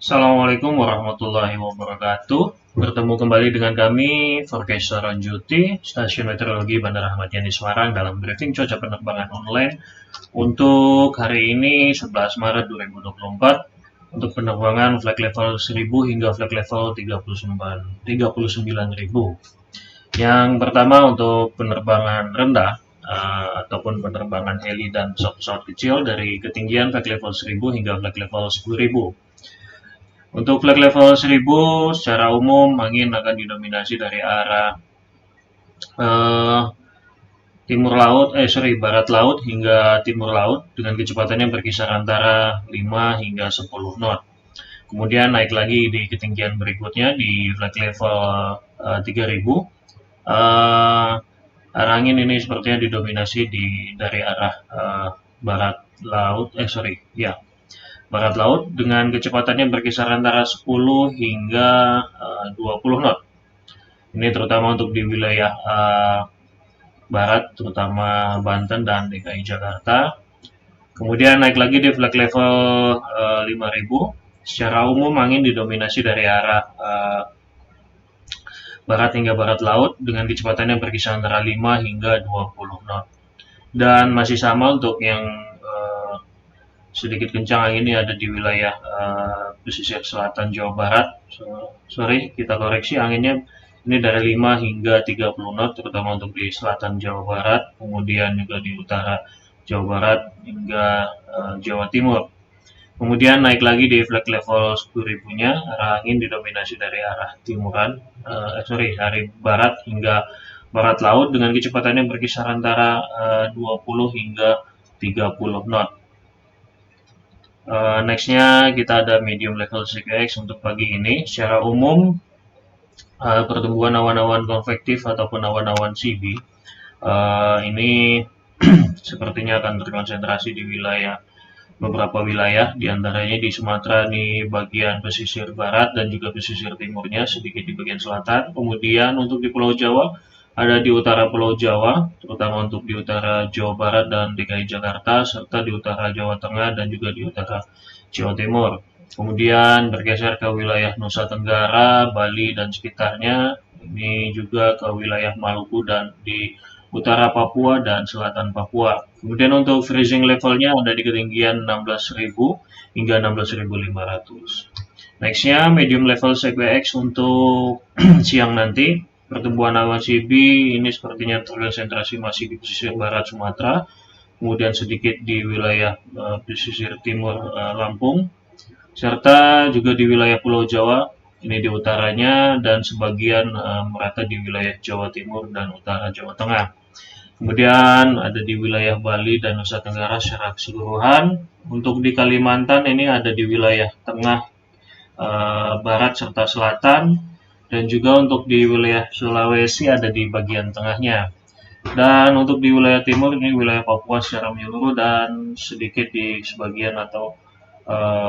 Assalamualaikum warahmatullahi wabarakatuh. Bertemu kembali dengan kami, Forecaster Ranjuti, Stasiun Meteorologi Bandara Ahmad Yani Semarang dalam briefing cuaca penerbangan online untuk hari ini 11 Maret 2024 untuk penerbangan flight level 1000 hingga flight level 39.000. Yang pertama untuk penerbangan rendah ataupun penerbangan heli dan pesawat kecil dari ketinggian flight level 1000 hingga flight level 10.000. Untuk flight level 1000 secara umum angin akan didominasi dari arah eh, barat laut hingga timur laut dengan kecepatan yang berkisar antara 5 hingga 10 knot. Kemudian naik lagi di ketinggian berikutnya di flight level 3000. Arah angin ini sepertinya didominasi dari arah barat laut, barat laut dengan kecepatannya berkisar antara 10 hingga 20 knot. Ini terutama untuk di wilayah barat, terutama Banten dan DKI Jakarta. Kemudian naik lagi di flight level 5000. Secara umum angin didominasi dari arah barat hingga barat laut dengan kecepatan yang berkisar antara 5 hingga 20 knot. Dan masih sama untuk yang sedikit kencang anginnya ada di wilayah pesisir selatan Jawa Barat. Kita koreksi anginnya ini dari 5 hingga 30 knot terutama untuk di selatan Jawa Barat, kemudian juga di utara Jawa Barat hingga Jawa Timur. Kemudian naik lagi di flight level 10.000-nya, arah angin didominasi dari arah dari barat hingga barat laut dengan kecepatan yang berkisar antara 20 hingga 30 knot. Nextnya kita ada medium level CQX untuk pagi ini. Secara umum pertumbuhan awan-awan konvektif ataupun awan-awan CB ini sepertinya akan terkonsentrasi di beberapa wilayah, diantaranya di Sumatera di bagian pesisir barat dan juga pesisir timurnya, sedikit di bagian selatan. Kemudian untuk di Pulau Jawa ada di utara Pulau Jawa, terutama untuk di utara Jawa Barat dan DKI Jakarta, serta di utara Jawa Tengah dan juga di utara Jawa Timur. Kemudian bergeser ke wilayah Nusa Tenggara, Bali dan sekitarnya, ini juga ke wilayah Maluku dan di utara Papua dan selatan Papua. Kemudian untuk freezing levelnya ada di ketinggian 16.000 hingga 16.500. Nextnya medium level CPX untuk siang nanti. Pertumbuhan awan CB ini sepertinya terkonsentrasi masih di pesisir barat Sumatera, kemudian sedikit di wilayah pesisir timur Lampung, serta juga di wilayah Pulau Jawa, ini di utaranya, dan sebagian merata di wilayah Jawa Timur dan utara Jawa Tengah. Kemudian ada di wilayah Bali dan Nusa Tenggara secara keseluruhan. Untuk di Kalimantan ini ada di wilayah tengah, barat serta selatan, dan juga untuk di wilayah Sulawesi ada di bagian tengahnya. Dan untuk di wilayah timur ini wilayah Papua secara menyeluruh dan sedikit di sebagian atau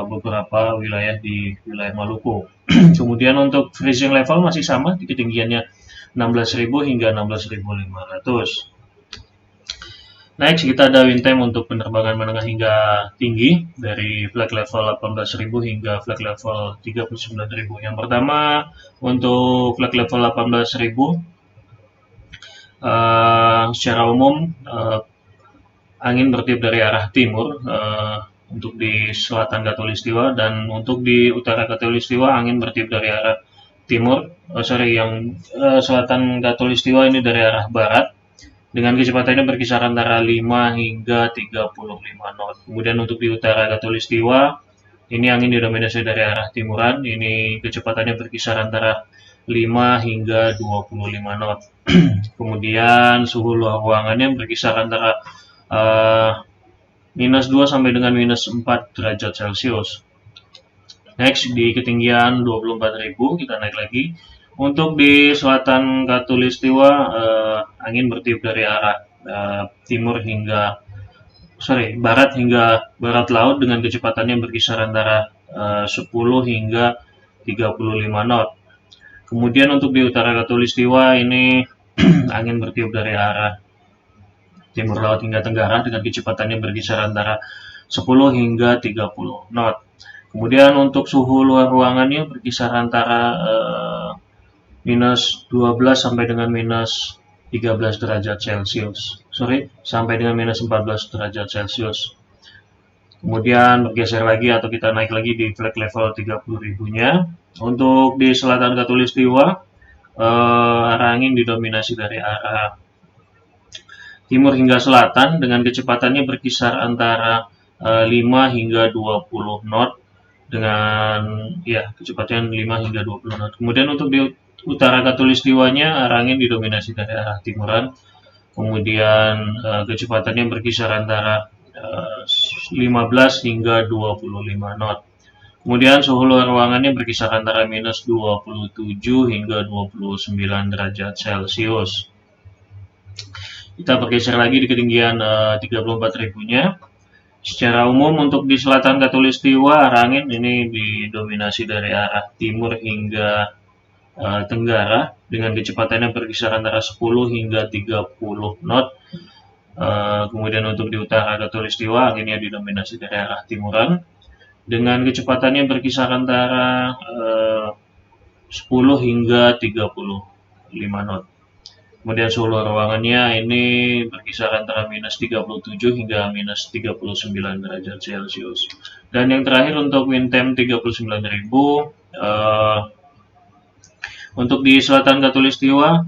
beberapa wilayah di wilayah Maluku. Kemudian untuk freezing level masih sama di ketinggiannya 16.000 hingga 16.500. Next, kita ada wind time untuk penerbangan menengah hingga tinggi dari flight level 18.000 hingga flight level 39.000. Yang pertama, untuk flight level 18.000, secara umum angin bertiup dari arah timur untuk di selatan Katulistiwa, dan untuk di utara Katulistiwa angin bertiup dari arah timur, selatan Katulistiwa ini dari arah barat dengan kecepatannya berkisar antara 5 hingga 35 knot. Kemudian untuk di utara Katulistiwa ini angin didominasi dari arah timuran, ini kecepatannya berkisar antara 5 hingga 25 knot. Kemudian suhu ruangannya berkisar antara minus 2 sampai dengan minus 4 derajat Celcius. Next, di ketinggian 24.000 kita naik lagi. Untuk di selatan Katulistiwa angin bertiup dari arah barat hingga barat laut dengan kecepatannya berkisar antara 10 hingga 35 knot. Kemudian untuk di utara Katulistiwa ini angin bertiup dari arah timur laut hingga tenggara dengan kecepatannya berkisar antara 10 hingga 30 knot. Kemudian untuk suhu luar ruangannya berkisar antara minus 12 sampai dengan minus 13 derajat Celcius. Sampai dengan minus 14 derajat Celcius. Kemudian bergeser lagi atau kita naik lagi di flag level 30.000-nya. Untuk di selatan Khatulistiwa, arah angin didominasi dari arah timur hingga selatan dengan kecepatannya berkisar antara 5 hingga 20 knot dengan kecepatan 5 hingga 20 knot. Kemudian untuk di utara Khatulistiwanya arah angin didominasi dari arah timuran. Kemudian kecepatannya berkisar antara 15 hingga 25 knot. Kemudian suhu luar ruangannya berkisar antara minus 27 hingga 29 derajat Celcius. Kita bergeser lagi di ketinggian 34.000-nya. Secara umum untuk di selatan Khatulistiwa arah angin ini didominasi dari arah timur hingga tenggara dengan kecepatannya berkisar antara 10 hingga 30 knot. Kemudian untuk di utara Khatulistiwa anginnya didominasi dari arah timuran dengan kecepatannya berkisar antara 10 hingga 35 knot. Kemudian suhu ruangannya ini berkisar antara minus 37 hingga minus 39 derajat Celcius. Dan yang terakhir untuk wind temp 39.000. Untuk di selatan Khatulistiwa,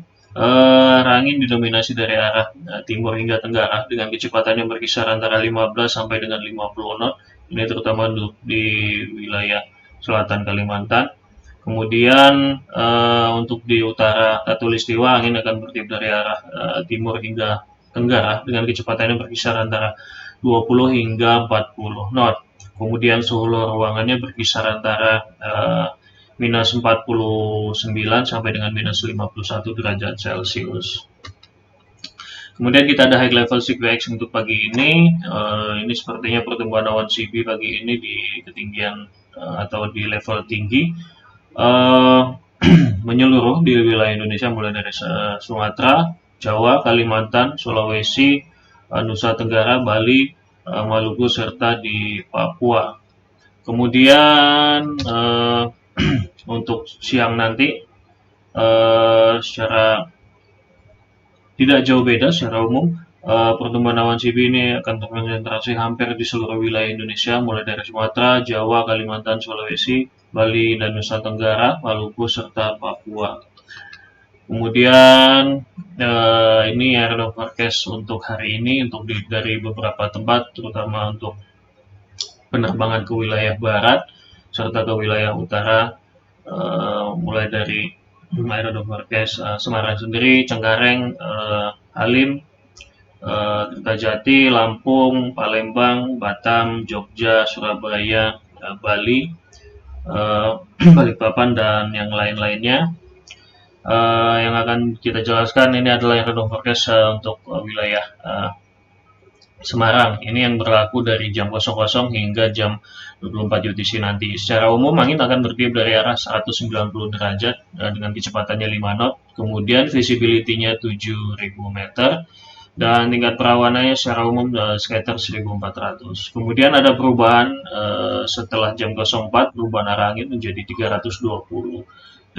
angin didominasi dari arah timur hingga tenggara dengan kecepatan yang berkisar antara 15 sampai dengan 50 knot. Ini terutama di wilayah selatan Kalimantan. Kemudian untuk di utara Khatulistiwa angin akan bertiup dari arah timur hingga tenggara dengan kecepatan yang berkisar antara 20 hingga 40 knot. Kemudian suhu ruangannya berkisar antara minus 49 sampai dengan minus 51 derajat Celcius. Kemudian kita ada high level CQX untuk pagi ini. Ini sepertinya pertumbuhan awan CB pagi ini di ketinggian atau di level tinggi. Menyeluruh di wilayah Indonesia mulai dari Sumatera, Jawa, Kalimantan, Sulawesi, Nusa Tenggara, Bali, Maluku, serta di Papua. Kemudian untuk siang nanti secara tidak jauh beda secara umum pertumbuhan awan CB ini akan terkonsentrasi hampir di seluruh wilayah Indonesia mulai dari Sumatera, Jawa, Kalimantan, Sulawesi, Bali dan Nusa Tenggara, Maluku, serta Papua. Kemudian ini aerodom forecast untuk hari ini untuk dari beberapa tempat, terutama untuk penerbangan ke wilayah barat serta ke wilayah utara, mulai dari aerodom forecast Semarang sendiri, Cengkareng, Halim, Kertajati, Lampung, Palembang, Batam, Jogja, Surabaya, Bali, Balikpapan dan yang lain-lainnya. Yang akan kita jelaskan ini adalah aerodom forecast untuk wilayah Semarang. Ini yang berlaku dari jam 00 hingga jam 24 UTC nanti. Secara umum angin akan bertiup dari arah 190 derajat dengan kecepatannya 5 knot. Kemudian visibility-nya 7.000 meter. Dan tingkat perawanannya secara umum sekitar 1400. Kemudian ada perubahan setelah jam 04, perubahan arah angin menjadi 320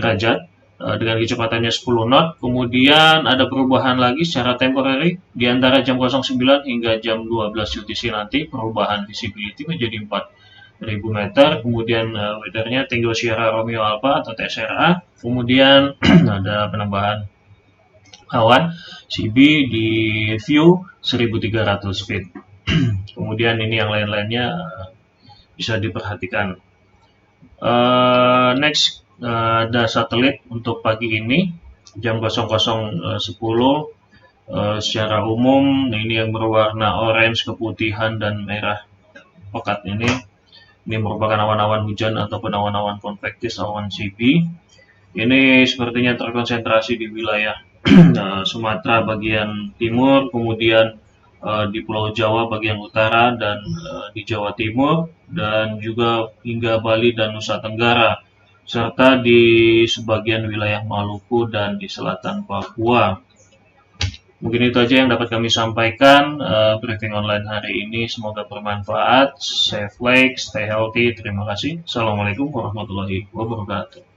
derajat dengan kecepatannya 10 knot. Kemudian ada perubahan lagi secara temporary di antara jam 09 hingga jam 12 UTC nanti, perubahan visibility menjadi 4.000 meter. Kemudian weathernya Tango Sierra Romeo Alpha atau TSRA. Kemudian ada penambahan awan CB di view 1300 feet. Kemudian ini yang lain-lainnya bisa diperhatikan. Next ada satelit untuk pagi ini jam 00.10 secara umum ini yang berwarna orange, keputihan dan merah pekat ini merupakan awan-awan hujan ataupun awan-awan konvektif, awan CB. Ini sepertinya terkonsentrasi di wilayah Sumatera bagian timur, kemudian di Pulau Jawa bagian utara dan di Jawa Timur dan juga hingga Bali dan Nusa Tenggara serta di sebagian wilayah Maluku dan di selatan Papua. Mungkin itu aja yang dapat kami sampaikan. Briefing online hari ini semoga bermanfaat. Stay flex, stay healthy. Terima kasih. Assalamualaikum warahmatullahi wabarakatuh.